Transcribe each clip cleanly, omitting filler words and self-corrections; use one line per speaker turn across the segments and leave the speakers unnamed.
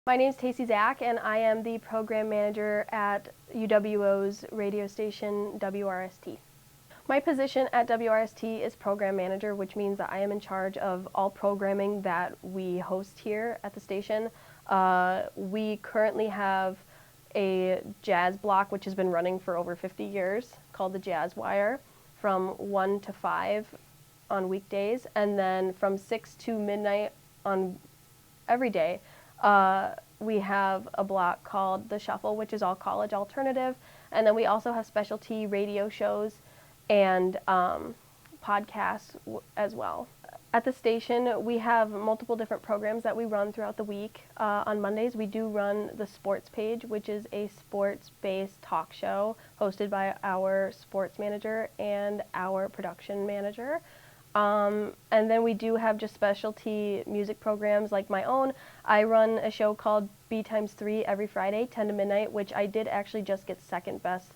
My name is Tacey Zach, and I am the program manager at UWO's radio station, WRST. My position at WRST is program manager, which means that I am in charge of all programming that we host here at the station. We currently have a jazz block, which has been running for over 50 years, called the Jazz Wire, from 1 to 5 on weekdays, and then from 6 to midnight on every day. We have a block called The Shuffle, which is all college alternative, and then we also have specialty radio shows and podcasts as well. At the station, we have multiple different programs that we run throughout the week. On Mondays, we do run the Sports Page, which is a sports-based talk show hosted by our sports manager and our production manager. And then we do have just specialty music programs like my own. I run a show called B times 3 every Friday, 10 to midnight, which I did actually just get second best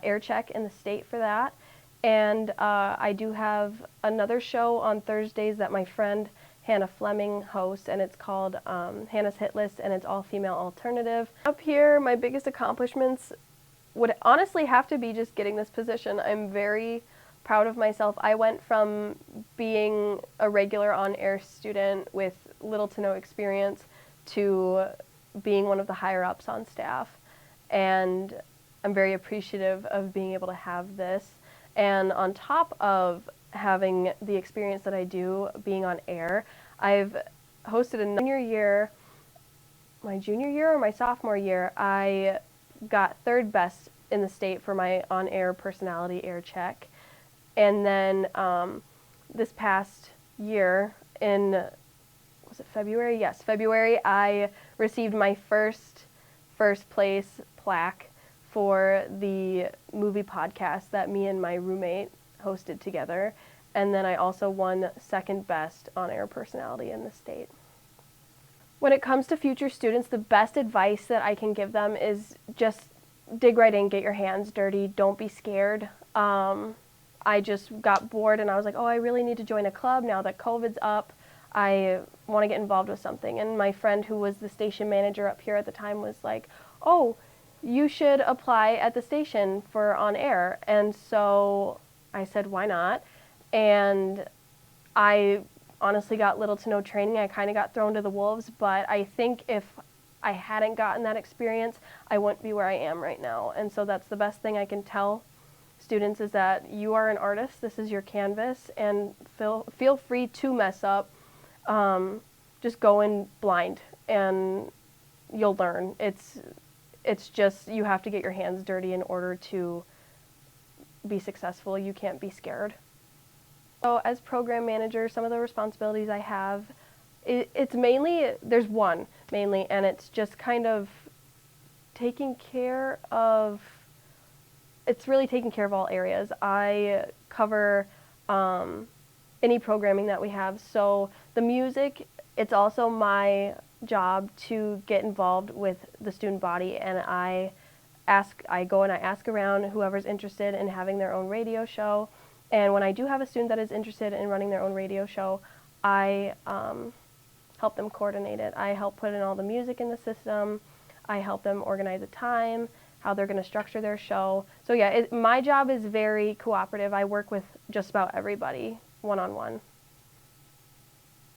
air check in the state for that. And I do have another show on Thursdays that my friend Hannah Fleming hosts, and it's called Hannah's Hit List, and it's all female alternative. Up here, my biggest accomplishments would honestly have to be just getting this position. I'm very proud of myself. I went from being a regular on-air student with little to no experience to being one of the higher ups on staff, and I'm very appreciative of being able to have this. And on top of having the experience that I do being on air, I've hosted a my junior year or my sophomore year, I got third best in the state for my on-air personality air check. And then this past year in, was it February? Yes, February, I received my first place plaque for the movie podcast that me and my roommate hosted together. And then I also won second best on-air personality in the state. When it comes to future students, the best advice that I can give them is just dig right in, get your hands dirty, don't be scared. I just got bored and I was like, oh, I really need to join a club now that COVID's up. I want to get involved with something. And my friend who was the station manager up here at the time was like, oh, you should apply at the station for on air. And so I said, why not? And I honestly got little to no training. I kind of got thrown to the wolves, but I think if I hadn't gotten that experience, I wouldn't be where I am right now. And so that's the best thing I can tell students, is that you are an artist, this is your canvas, and feel free to mess up. Just go in blind and you'll learn. It's just, you have to get your hands dirty in order to be successful. You can't be scared. So as program manager, some of the responsibilities I have, it's mainly, there's one mainly, and it's just kind of taking care of, it's really taking care of all areas. I cover any programming that we have. So the music, it's also my job to get involved with the student body, and I go and I ask around whoever's interested in having their own radio show. And when I do have a student that is interested in running their own radio show, I help them coordinate it. I help put in all the music in the system. I help them organize a time, how they're going to structure their show. So yeah, my job is very cooperative. I work with just about everybody one-on-one.